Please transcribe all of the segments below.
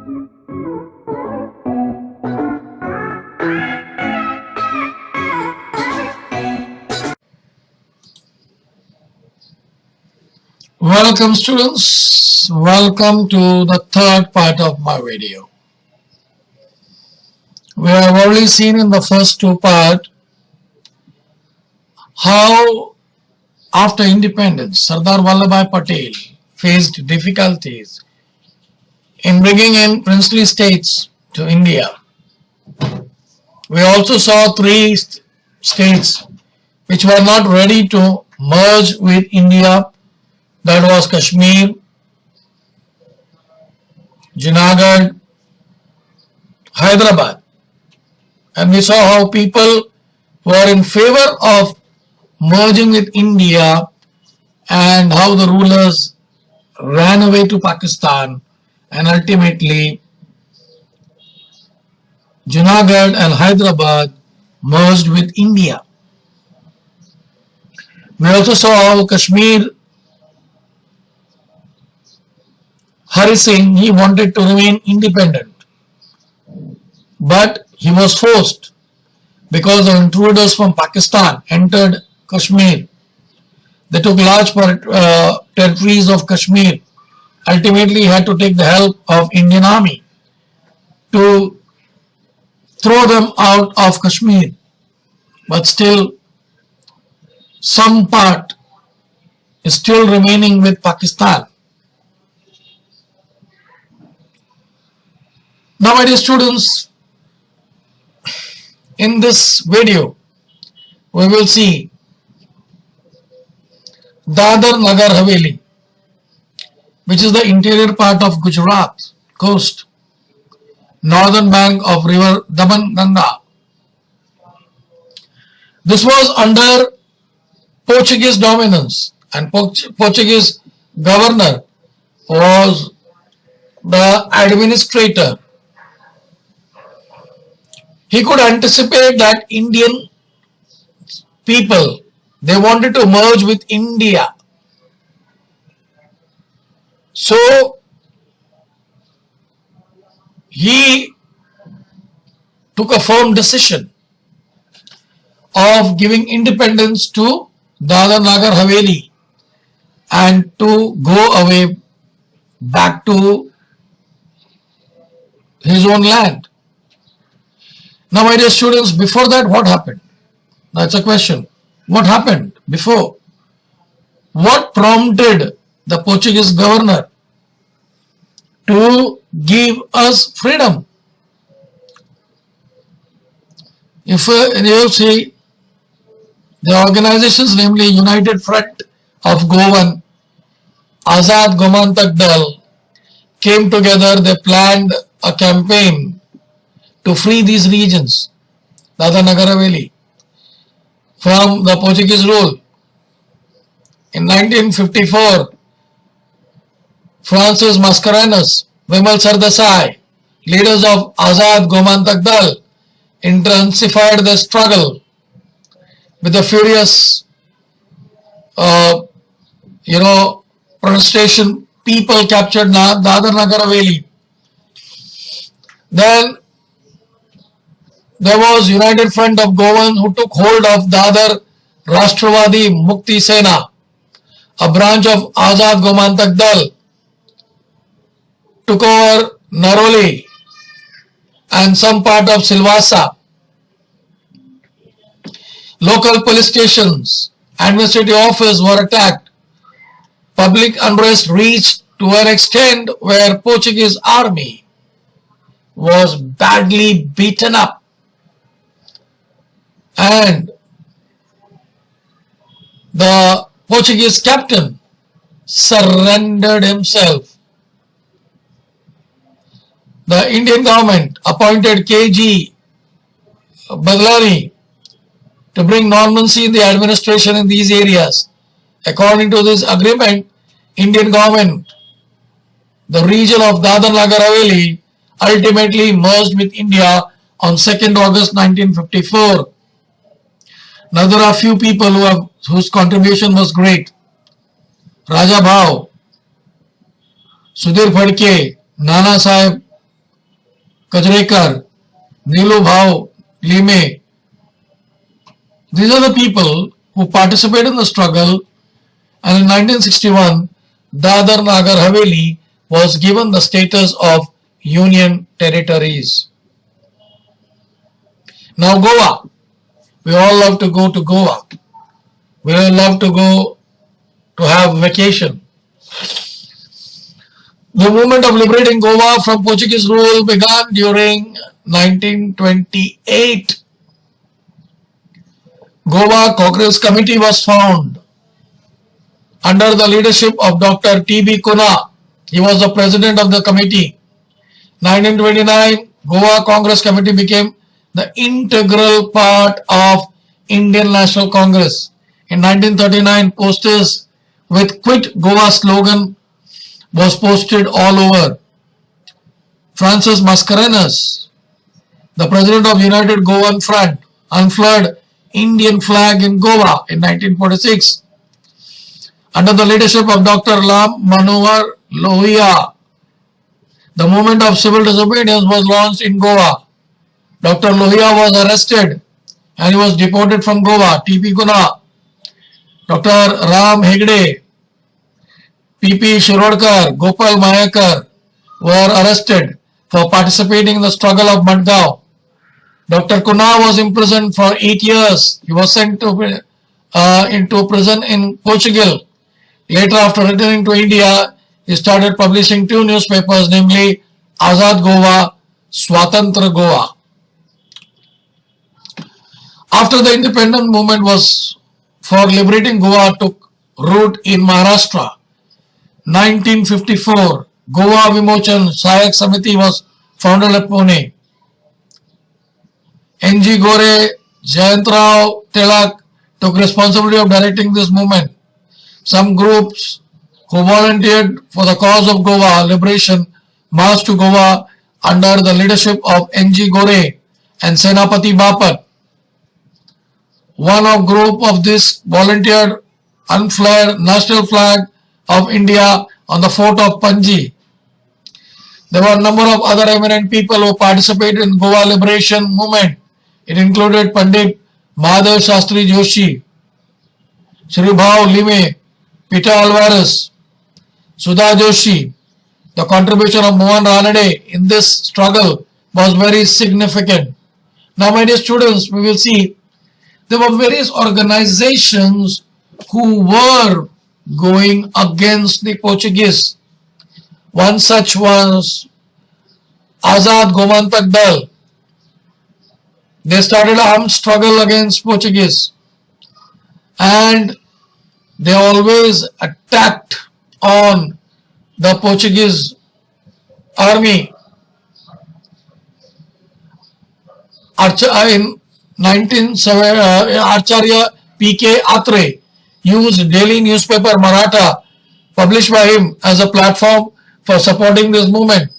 Welcome students, welcome to the third part of my video. We have already seen in the first two parts how after independence Sardar Vallabhbhai Patel faced difficulties in bringing in princely states to India. We also saw three states which were not ready to merge with India. That was Kashmir, Junagadh, Hyderabad. And we saw how people were in favor of merging with India and how the rulers ran away to Pakistan, and ultimately Junagadh and Hyderabad merged with India. We also saw how Kashmir, Hari Singh, he wanted to remain independent, but he was forced because the intruders from Pakistan entered Kashmir. They took large territories of Kashmir. Ultimately, he had to take the help of Indian army to throw them out of Kashmir. But still, some part is still remaining with Pakistan. Now, my dear students, in this video, we will see Dadar Nagar Haveli, which is the interior part of Gujarat coast, northern bank of river Daman Ganga. This was under Portuguese dominance, and Portuguese governor was the administrator. He could anticipate that Indian people, they wanted to merge with India. So he took a firm decision of giving independence to Dadar Nagar Haveli and to go away back to his own land. Now, my dear students, before that, what happened? That's a question. What happened before? What prompted the Portuguese governor to give us freedom? If you see the organizations, namely United Front of Goan, Azad Gomantak Dal, came together, they planned a campaign to free these regions, Dadar Nagar Haveli, from the Portuguese rule. In 1954, Francis Mascarenhas, Vimal Sardesai, leaders of Azad Gomantak Dal, intensified the struggle with the furious, protestation. People captured Dadar Nagar Haveli. Then there was United Front of Goan who took hold of Dadar Rashtravadi Mukti Sena, a branch of Azad Gomantak Dal, took over Naroli and some part of Silvassa. Local police stations, administrative offices were attacked. Public unrest reached to an extent where Portuguese army was badly beaten up. And the Portuguese captain surrendered himself. The Indian government appointed K.G. Badlani to bring normalcy in the administration in these areas. According to this agreement, Indian government, the region of Dadar Nagar Haveli, ultimately merged with India on 2nd August 1954. Now there are few people whose contribution was great. Raja Bhau, Sudhir Phadke, Nana Sahib Kajrekar, Nilu Bhau, Lime. These are the people who participated in the struggle, and in 1961, Dadar Nagar Haveli was given the status of Union Territories. Now Goa. We all love to go to Goa. We all love to go to have vacation. The movement of liberating Goa from Portuguese rule began during 1928. Goa Congress Committee was formed under the leadership of Dr. T.B. Kuna. He was the president of the committee. 1929, Goa Congress Committee became the integral part of Indian National Congress. In 1939, posters with Quit Goa slogan was posted all over. Francis Mascarenhas, the president of United Goan Front, unfurled Indian flag in Goa in 1946. Under the leadership of Dr. Ram Manohar Lohia, the movement of civil disobedience was launched in Goa. Dr. Lohia was arrested and he was deported from Goa. T.P. Kuna, Dr. Ram Hegde, P.P. Shirodkar, Gopal Mayakar were arrested for participating in the struggle of Madgaon. Dr. Kuna was imprisoned for 8 years. He was sent into prison in Portugal. Later, after returning to India, he started publishing 2 newspapers, namely Azad Goa, Swatantra Goa. After the independent movement was for liberating Goa took root in Maharashtra, 1954, Goa Vimochan Sahayak Samiti was founded at Pune. N.G. Gore, Jayantrao Tilak took responsibility of directing this movement. Some groups who volunteered for the cause of Goa liberation marched to Goa under the leadership of N.G. Gore and Senapati Bapat. One of group of this volunteered unfurled national flag of India on the fort of Panji. There were a number of other eminent people who participated in Goa liberation movement. It included Pandit Madhav Shastri Joshi, Shri Bhau Lime, Peter Alvarez, Sudha Joshi. The contribution of Mohan Ranade in this struggle was very significant. Now, my dear students, we will see there were various organizations who were going against the Portuguese. One such was Azad Gomantak Dal. They started an armed struggle against Portuguese and they always attacked on the Portuguese army. In 1970, Acharya P.K. Atre used daily newspaper Maratha published by him as a platform for supporting this movement.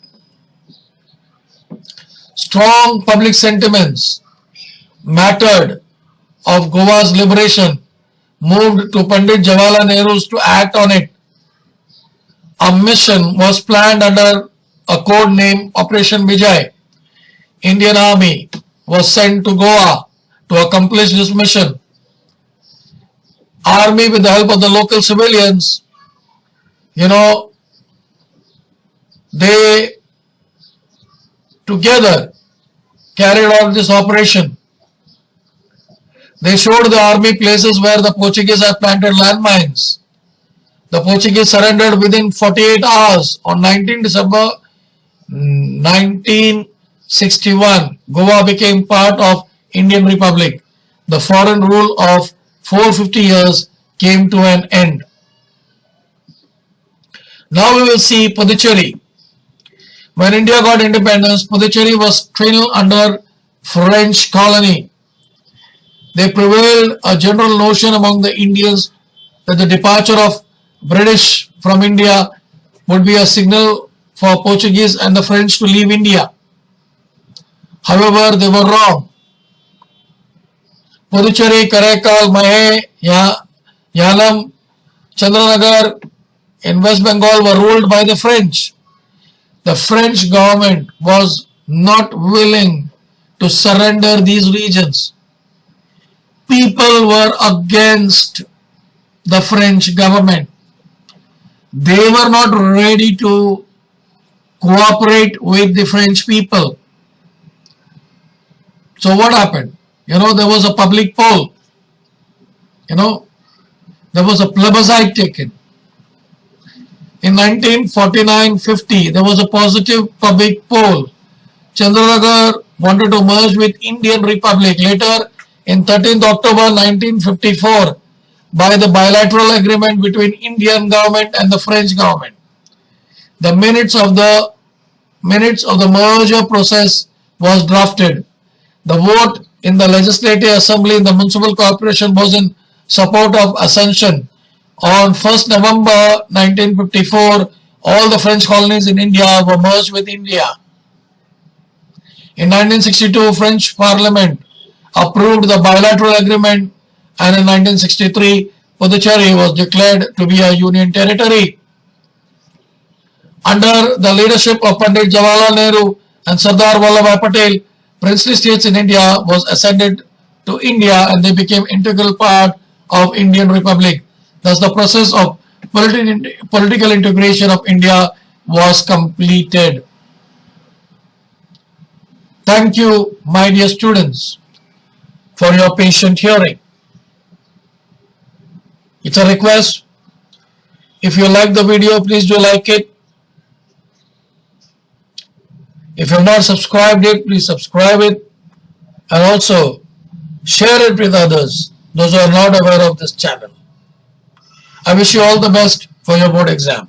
Strong public sentiments mattered of Goa's liberation moved to Pandit Jawaharlal Nehru to act on it. A mission was planned under a code name Operation Vijay. Indian Army was sent to Goa to accomplish this mission. Army, with the help of the local civilians, they together carried out this operation. They showed the army places where the Portuguese had planted landmines. The Portuguese surrendered within 48 hours on 19 December 1961. Goa became part of Indian Republic. The foreign rule of 450 years came to an end. Now we will see Puducherry. When India got independence, Puducherry was still under French colony. There prevailed a general notion among the Indians that the departure of British from India would be a signal for Portuguese and the French to leave India. However, they were wrong. Puducherry, Karaikal, Mahe, Yalam, Chandranagar in West Bengal were ruled by the French. The French government was not willing to surrender these regions. People were against the French government. They were not ready to cooperate with the French people. So what happened? There was a public poll. There was a plebiscite taken. In 1949-50, there was a positive public poll. Chandranagar wanted to merge with Indian Republic. Later, in 13th October 1954, by the bilateral agreement between Indian government and the French government, the minutes of the merger process was drafted. The vote in the Legislative Assembly in the Municipal Corporation was in support of accession. On 1st November 1954, all the French colonies in India were merged with India. In 1962, French Parliament approved the bilateral agreement, and in 1963, Puducherry was declared to be a union territory. Under the leadership of Pandit Jawaharlal Nehru and Sardar Vallabhbhai Patel, princely states in India was ascended to India and they became integral part of Indian Republic. Thus, the process of political integration of India was completed. Thank you, my dear students, for your patient hearing. It's a request. If you like the video, please do like it. If you have not subscribed it, please subscribe it. And also share it with others, those who are not aware of this channel. I wish you all the best for your board exam.